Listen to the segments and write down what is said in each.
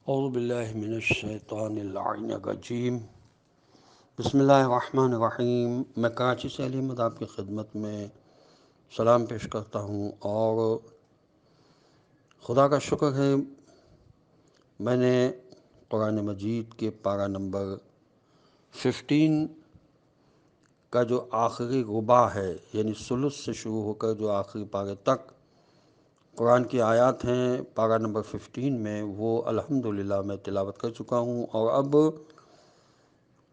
اعوذ باللہ من الشیطان اللعین الرجیم بسم اللہ الرحمن الرحیم۔ میں کراچی سے علی احمد آپ کی خدمت میں سلام پیش کرتا ہوں، اور خدا کا شکر ہے میں نے قرآن مجید کے پارہ نمبر 15 کا جو آخری ربع ہے، یعنی ثلث سے شروع ہو کر جو آخری پارے تک قرآن کی آیات ہیں، پارہ نمبر 15 میں وہ الحمدللہ میں تلاوت کر چکا ہوں، اور اب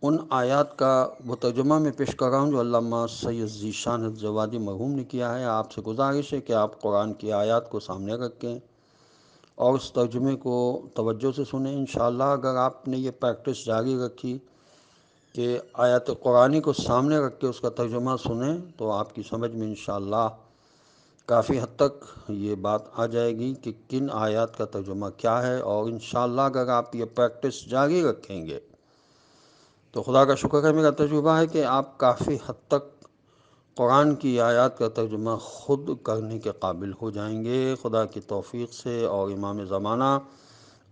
ان آیات کا وہ ترجمہ میں پیش کر رہا ہوں جو علامہ سید ذیشان الزوادی مرحوم نے کیا ہے۔ آپ سے گزارش ہے کہ آپ قرآن کی آیات کو سامنے رکھیں اور اس ترجمے کو توجہ سے سنیں۔ انشاءاللہ اگر آپ نے یہ پریکٹس جاری رکھی کہ آیات قرآنی کو سامنے رکھ کے اس کا ترجمہ سنیں، تو آپ کی سمجھ میں انشاءاللہ کافی حد تک یہ بات آ جائے گی کہ کن آیات کا ترجمہ کیا ہے، اور انشاءاللہ اگر آپ یہ پریکٹس جاری رکھیں گے تو خدا کا شکر ہے، میرا تجربہ ہے کہ آپ کافی حد تک قرآن کی آیات کا ترجمہ خود کرنے کے قابل ہو جائیں گے خدا کی توفیق سے اور امام زمانہ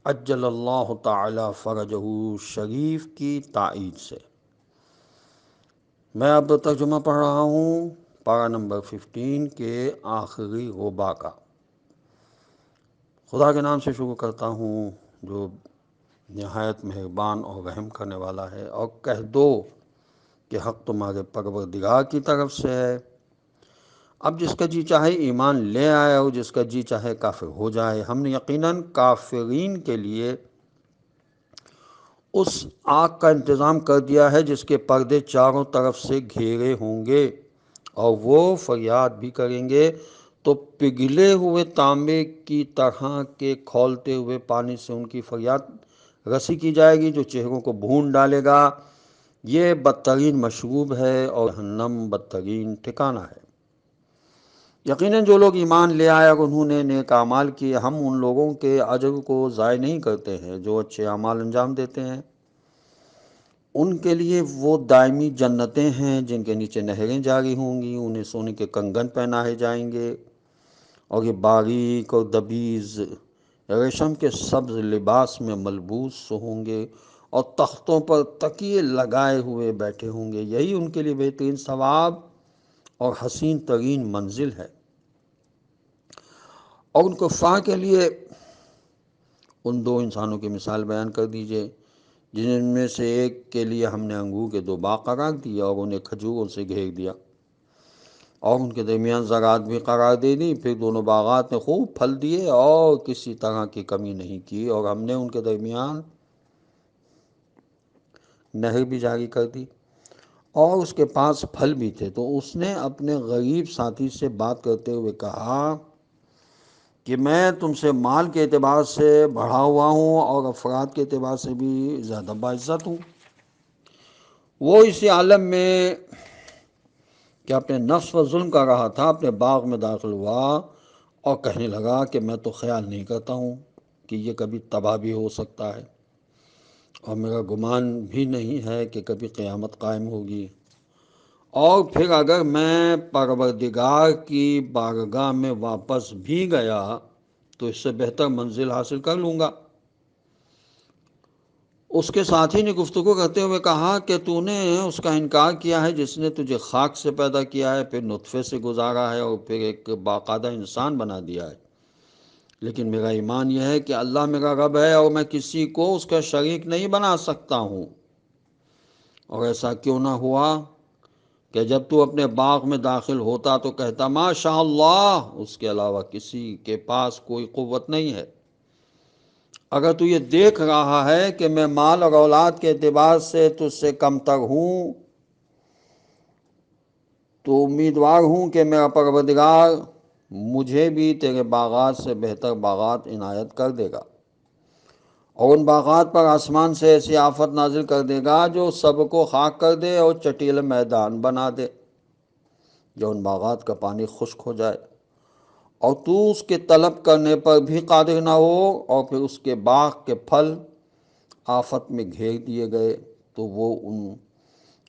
عجل اللہ تعالی فرجہ شریف کی تائید سے۔ میں اب ترجمہ پڑھ رہا ہوں پارہ نمبر 15 کے آخری ربع کا۔ خدا کے نام سے شروع کرتا ہوں جو نہایت مہربان اور رحم کرنے والا ہے، اور کہہ دو کہ حق تمہارے پروردگار کی طرف سے ہے۔ اب جس کا جی چاہے ایمان لے آئے اور جس کا جی چاہے کافر ہو جائے۔ ہم نے یقیناً کافرین کے لیے اس آگ کا انتظام کر دیا ہے جس کے پردے چاروں طرف سے گھیرے ہوں گے، اور وہ فریاد بھی کریں گے تو پگھلے ہوئے تانبے کی طرح کے کھولتے ہوئے پانی سے ان کی فریاد رسی کی جائے گی جو چہروں کو بھون ڈالے گا۔ یہ بدترین مشروب ہے اور جہنم بدترین ٹھکانہ ہے۔ یقیناً جو لوگ ایمان لے آئے اور انہوں نے نیک اعمال کیے، ہم ان لوگوں کے اجر کو ضائع نہیں کرتے ہیں جو اچھے اعمال انجام دیتے ہیں۔ ان کے لیے وہ دائمی جنتیں ہیں جن کے نیچے نہریں جاری ہوں گی، انہیں سونے کے کنگن پہنائے جائیں گے، اور یہ باریک اور دبیز ریشم کے سبز لباس میں ملبوس ہوں گے، اور تختوں پر تکیے لگائے ہوئے بیٹھے ہوں گے۔ یہی ان کے لیے بہترین ثواب اور حسین ترین منزل ہے۔ اور ان کفار کے لیے ان دو انسانوں کی مثال بیان کر دیجئے جن میں سے ایک کے لیے ہم نے انگور کے 2 باغ قرار دیا اور انہیں کھجوروں سے گھیر دیا، اور ان کے درمیان زراعت بھی قرار دے دی۔ پھر دونوں باغات نے خوب پھل دیے اور کسی طرح کی کمی نہیں کی، اور ہم نے ان کے درمیان نہر بھی جاری کر دی، اور اس کے پاس پھل بھی تھے۔ تو اس نے اپنے غریب ساتھی سے بات کرتے ہوئے کہا کہ میں تم سے مال کے اعتبار سے بڑھا ہوا ہوں اور افراد کے اعتبار سے بھی زیادہ باعزت ہوں۔ وہ اسی عالم میں کہ اپنے نفس و ظلم کر رہا تھا اپنے باغ میں داخل ہوا اور کہنے لگا کہ میں تو خیال نہیں کرتا ہوں کہ یہ کبھی تباہ بھی ہو سکتا ہے، اور میرا گمان بھی نہیں ہے کہ کبھی قیامت قائم ہوگی، اور پھر اگر میں پروردگار کی بارگاہ میں واپس بھی گیا تو اس سے بہتر منزل حاصل کر لوں گا۔ اس کے ساتھی نے گفتگو کرتے ہوئے کہا کہ تو نے اس کا انکار کیا ہے جس نے تجھے خاک سے پیدا کیا ہے، پھر نطفے سے گزارا ہے اور پھر ایک باقاعدہ انسان بنا دیا ہے۔ لیکن میرا ایمان یہ ہے کہ اللہ میرا رب ہے اور میں کسی کو اس کا شریک نہیں بنا سکتا ہوں۔ اور ایسا کیوں نہ ہوا کہ جب تو اپنے باغ میں داخل ہوتا تو کہتا ماشاء اللہ، اس کے علاوہ کسی کے پاس کوئی قوت نہیں ہے۔ اگر تو یہ دیکھ رہا ہے کہ میں مال اور اولاد کے اعتبار سے تجھ سے کم تر ہوں، تو امیدوار ہوں کہ میرا پروردگار مجھے بھی تیرے باغات سے بہتر باغات عنایت کر دے گا، اور ان باغات پر آسمان سے ایسی آفت نازل کر دے گا جو سب کو خاک کر دے اور چٹیل میدان بنا دے، جو ان باغات کا پانی خشک ہو جائے، اور تو اس کے طلب کرنے پر بھی قادر نہ ہو، اور پھر اس کے باغ کے پھل آفت میں گھیر دیے گئے تو وہ ان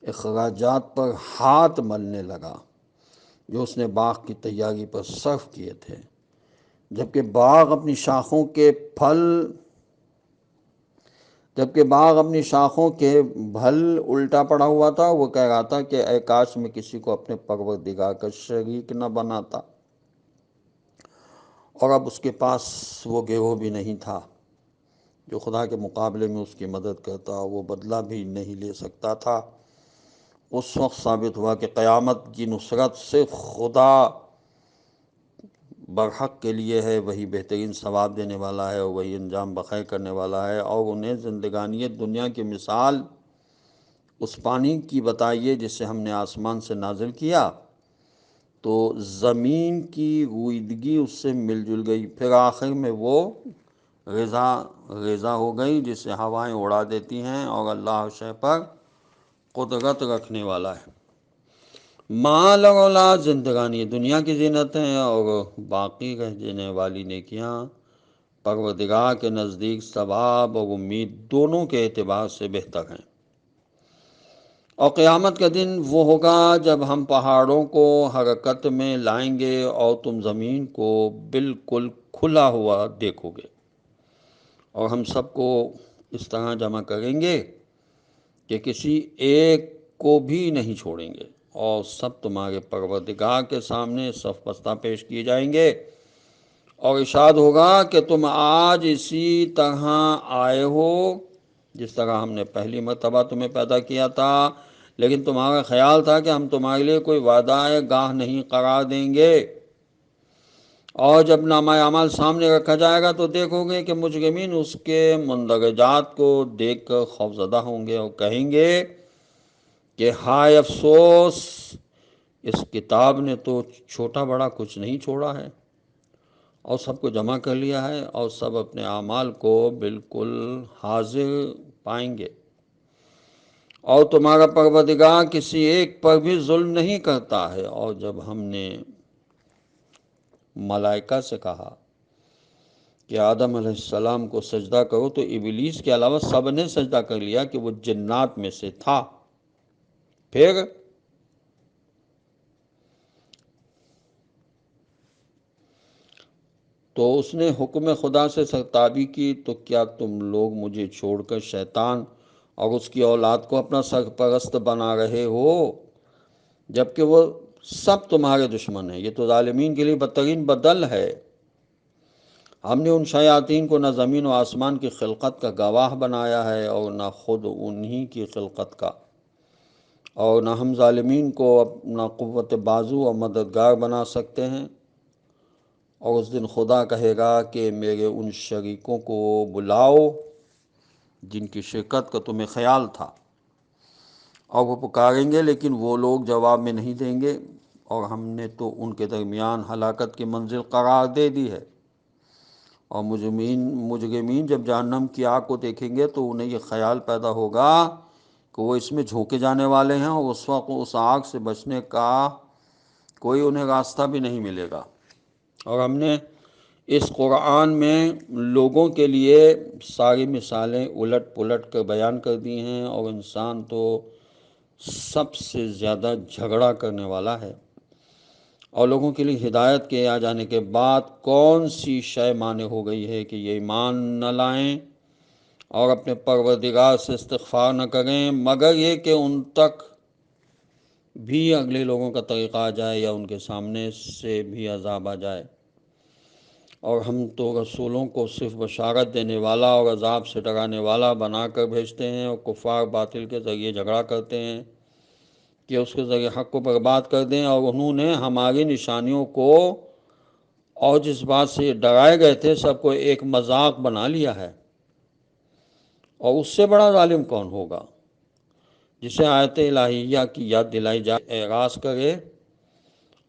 اخراجات پر ہاتھ ملنے لگا جو اس نے باغ کی تیاری پر صرف کیے تھے، جبکہ باغ اپنی شاخوں کے پھل جبکہ باغ اپنی شاخوں کے بھل الٹا پڑا ہوا تھا۔ وہ کہہ رہا تھا کہ اے کاش میں کسی کو اپنے پروردگار کا شریک نہ بناتا، اور اب اس کے پاس وہ گروہ بھی نہیں تھا جو خدا کے مقابلے میں اس کی مدد کرتا، وہ بدلہ بھی نہیں لے سکتا تھا۔ اس وقت ثابت ہوا کہ قیامت کی نصرت صرف خدا برحق کے لیے ہے، وہی بہترین ثواب دینے والا ہے اور وہی انجام بخیر کرنے والا ہے۔ اور انہیں زندگانی دنیا کی مثال اس پانی کی بتائیے جسے ہم نے آسمان سے نازل کیا تو زمین کی روئیدگی اس سے مل جل گئی، پھر آخر میں وہ غذا ہو گئی جسے ہوائیں اڑا دیتی ہیں، اور اللہ ہر شے پر قدرت رکھنے والا ہے۔ مال اور اولاد زندگانی دنیا کی زینت ہیں، اور باقی رہ جانے والی نیکیاں پروردگار کے نزدیک ثواب اور امید دونوں کے اعتبار سے بہتر ہیں۔ اور قیامت کا دن وہ ہوگا جب ہم پہاڑوں کو حرکت میں لائیں گے اور تم زمین کو بالکل کھلا ہوا دیکھو گے، اور ہم سب کو اس طرح جمع کریں گے کہ کسی ایک کو بھی نہیں چھوڑیں گے، اور سب تمہارے پروردگار کے سامنے صف بستہ پیش کیے جائیں گے، اور ارشاد ہوگا کہ تم آج اسی طرح آئے ہو جس طرح ہم نے پہلی مرتبہ تمہیں پیدا کیا تھا، لیکن تمہارا خیال تھا کہ ہم تمہارے لیے کوئی وعدہ گاہ نہیں قرار دیں گے۔ اور جب نامہ اعمال سامنے رکھا جائے گا تو دیکھو گے کہ مجرمین اس کے مندرجات کو دیکھ کر خوفزدہ ہوں گے اور کہیں گے کہ ہائے افسوس، اس کتاب نے تو چھوٹا بڑا کچھ نہیں چھوڑا ہے، اور سب کو جمع کر لیا ہے، اور سب اپنے اعمال کو بالکل حاضر پائیں گے۔ اور تمہارا پروردگار کسی ایک پر بھی ظلم نہیں کرتا ہے۔ اور جب ہم نے ملائکہ سے کہا کہ آدم علیہ السلام کو سجدہ کرو تو ابلیس کے علاوہ سب نے سجدہ کر لیا کہ وہ جنات میں سے تھا۔ پھر تو اس نے حکم خدا سے سرتابی کی، تو کیا تم لوگ مجھے چھوڑ کر شیطان اور اس کی اولاد کو اپنا سرپرست بنا رہے ہو، جبکہ وہ سب تمہارے دشمن ہیں؟ یہ تو ظالمین کے لیے بدترین بدل ہے۔ ہم نے ان شیاطین کو نہ زمین و آسمان کی خلقت کا گواہ بنایا ہے اور نہ خود انہی کی خلقت کا، اور نہ ہم ظالمین کو اپنا قوت بازو اور مددگار بنا سکتے ہیں۔ اور اس دن خدا کہے گا کہ میرے ان شریکوں کو بلاؤ جن کی شرکت کا تمہیں خیال تھا، اور وہ پکاریں گے لیکن وہ لوگ جواب میں نہیں دیں گے، اور ہم نے تو ان کے درمیان ہلاکت کی منزل قرار دے دی ہے۔ اور مجرمین جب جہنم کی آگ کو دیکھیں گے تو انہیں یہ خیال پیدا ہوگا کہ وہ اس میں جھونکے جانے والے ہیں، اور اس وقت اس آگ سے بچنے کا کوئی انہیں راستہ بھی نہیں ملے گا۔ اور ہم نے اس قرآن میں لوگوں کے لیے ساری مثالیں الٹ پلٹ کر بیان کر دی ہیں، اور انسان تو سب سے زیادہ جھگڑا کرنے والا ہے۔ اور لوگوں کے لیے ہدایت کے آ جانے کے بعد کون سی شے مانع ہو گئی ہے کہ یہ ایمان نہ لائیں اور اپنے پروردگار سے استغفار نہ کریں، مگر یہ کہ ان تک بھی اگلے لوگوں کا طریقہ آ جائے یا ان کے سامنے سے بھی عذاب آ جائے۔ اور ہم تو رسولوں کو صرف بشارت دینے والا اور عذاب سے ڈرانے والا بنا کر بھیجتے ہیں، اور کفار باطل کے ذریعے جھگڑا کرتے ہیں کہ اس کے ذریعے حق کو برباد کر دیں، اور انہوں نے ہماری نشانیوں کو اور جس بات سے یہ ڈرائے گئے تھے سب کو ایک مذاق بنا لیا ہے۔ اور اس سے بڑا ظالم کون ہوگا جسے آیت الہیہ کی یاد دلائی جائے اعراض کرے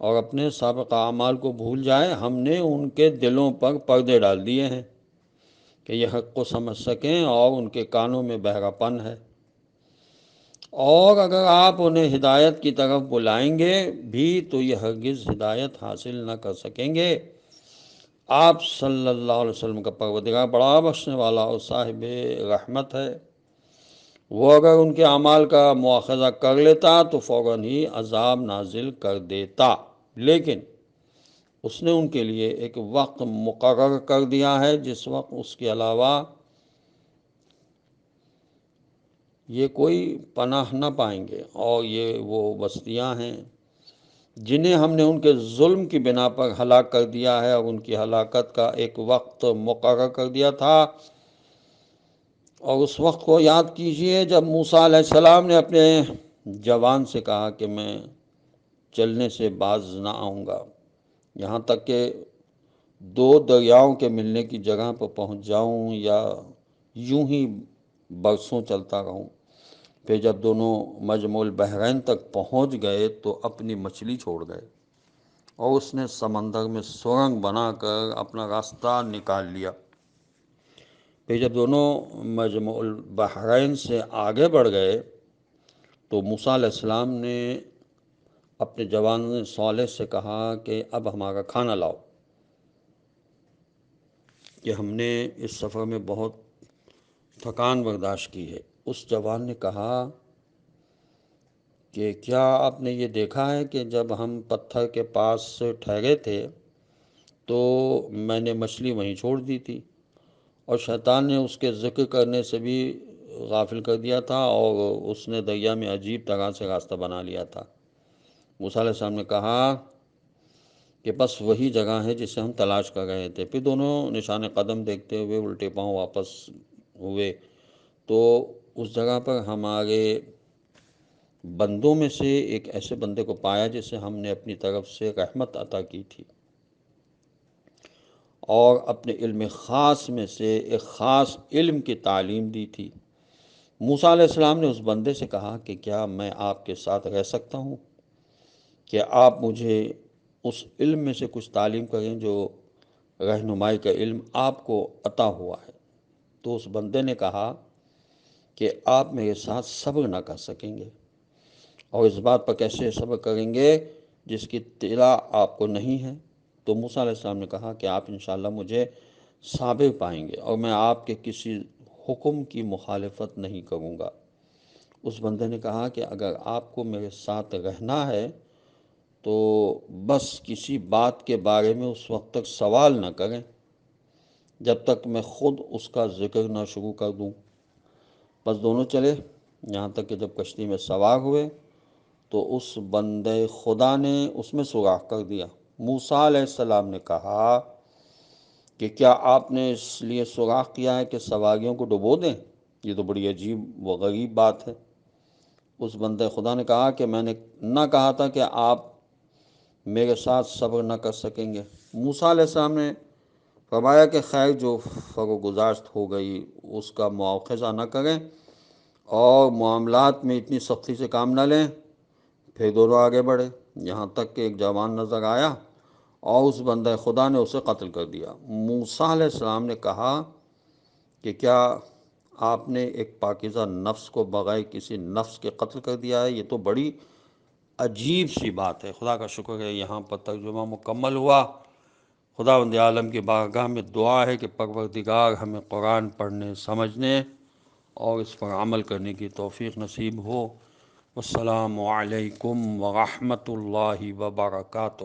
اور اپنے سابقہ اعمال کو بھول جائے۔ ہم نے ان کے دلوں پر پردے ڈال دیے ہیں کہ یہ حق کو سمجھ سکیں، اور ان کے کانوں میں بہرا پن ہے، اور اگر آپ انہیں ہدایت کی طرف بلائیں گے بھی تو یہ ہرگز ہدایت حاصل نہ کر سکیں گے۔ آپ صلی اللہ علیہ وسلم کا پروردگار بڑا بخشنے والا اور صاحب رحمت ہے۔ وہ اگر ان کے اعمال کا مواخذہ کر لیتا تو فوراً ہی عذاب نازل کر دیتا، لیکن اس نے ان کے لیے ایک وقت مقرر کر دیا ہے جس وقت اس کے علاوہ یہ کوئی پناہ نہ پائیں گے، اور یہ وہ بستیاں ہیں جنہیں ہم نے ان کے ظلم کی بنا پر ہلاک کر دیا ہے، اور ان کی ہلاکت کا ایک وقت مقرر کر دیا تھا۔ اور اس وقت کو یاد کیجئے جب موسیٰ علیہ السلام نے اپنے جوان سے کہا کہ میں چلنے سے باز نہ آؤں گا یہاں تک کہ دو دریاؤں کے ملنے کی جگہ پر پہنچ جاؤں، یا یوں ہی برسوں چلتا رہوں۔ پھر جب دونوں مجمع البحرین تک پہنچ گئے تو اپنی مچھلی چھوڑ گئے، اور اس نے سمندر میں سرنگ بنا کر اپنا راستہ نکال لیا۔ پھر جب دونوں مجمع البحرین سے آگے بڑھ گئے تو موسیٰ علیہ السلام نے اپنے جوان صالح سے کہا کہ اب ہمارا کھانا لاؤ، کہ ہم نے اس سفر میں بہت تھکان برداشت کی ہے۔ اس جوان نے کہا کہ کیا آپ نے یہ دیکھا ہے کہ جب ہم پتھر کے پاس ٹھہرے تھے تو میں نے مچھلی وہیں چھوڑ دی تھی، اور شیطان نے اس کے ذکر کرنے سے بھی غافل کر دیا تھا، اور اس نے دریا میں عجیب طرح سے راستہ بنا لیا تھا۔ موسیٰ علیہ السلام نے کہا کہ بس وہی جگہ ہے جسے ہم تلاش کر رہے تھے۔ پھر دونوں نشان قدم دیکھتے ہوئے الٹے پاؤں واپس ہوئے تو اس جگہ پر ہمارے بندوں میں سے ایک ایسے بندے کو پایا جسے ہم نے اپنی طرف سے رحمت عطا کی تھی، اور اپنے علم خاص میں سے ایک خاص علم کی تعلیم دی تھی۔ موسیٰ علیہ السلام نے اس بندے سے کہا کہ کیا میں آپ کے ساتھ رہ سکتا ہوں، کہ آپ مجھے اس علم میں سے کچھ تعلیم کریں جو رہنمائی کا علم آپ کو عطا ہوا ہے۔ تو اس بندے نے کہا کہ آپ میرے ساتھ صبر نہ کر سکیں گے، اور اس بات پر کیسے صبر کریں گے جس کی اطلاع آپ کو نہیں ہے؟ تو موسیٰ علیہ السلام نے کہا کہ آپ انشاءاللہ مجھے صابر پائیں گے، اور میں آپ کے کسی حکم کی مخالفت نہیں کروں گا۔ اس بندے نے کہا کہ اگر آپ کو میرے ساتھ رہنا ہے تو بس کسی بات کے بارے میں اس وقت تک سوال نہ کریں جب تک میں خود اس کا ذکر نہ شروع کر دوں۔ بس دونوں چلے، یہاں تک کہ جب کشتی میں سوار ہوئے تو اس بندے خدا نے اس میں سوراخ کر دیا۔ موسیٰ علیہ السلام نے کہا کہ کیا آپ نے اس لیے سوراخ کیا ہے کہ سواریوں کو ڈبو دیں؟ یہ تو بڑی عجیب و غریب بات ہے۔ اس بندے خدا نے کہا کہ میں نے نہ کہا تھا کہ آپ میرے ساتھ صبر نہ کر سکیں گے۔ موسیٰ علیہ السلام نے فرمایا کہ خیر، جو فرگزاشت ہو گئی اس کا مواخذہ نہ کریں، اور معاملات میں اتنی سختی سے کام نہ لیں۔ پھر دونوں آگے بڑھے، یہاں تک کہ ایک جوان نظر آیا، اور اس بندہ خدا نے اسے قتل کر دیا۔ موسیٰ علیہ السلام نے کہا کہ کیا آپ نے ایک پاکیزہ نفس کو بغیر کسی نفس کے قتل کر دیا ہے؟ یہ تو بڑی عجیب سی بات ہے۔ خدا کا شکر ہے یہاں پر ترجمہ مکمل ہوا۔ خداوند عالم کی بارگاہ میں دعا ہے کہ پروردگار ہمیں قرآن پڑھنے، سمجھنے اور اس پر عمل کرنے کی توفیق نصیب ہو۔ والسلام علیکم ورحمۃ اللہ وبرکاتہ۔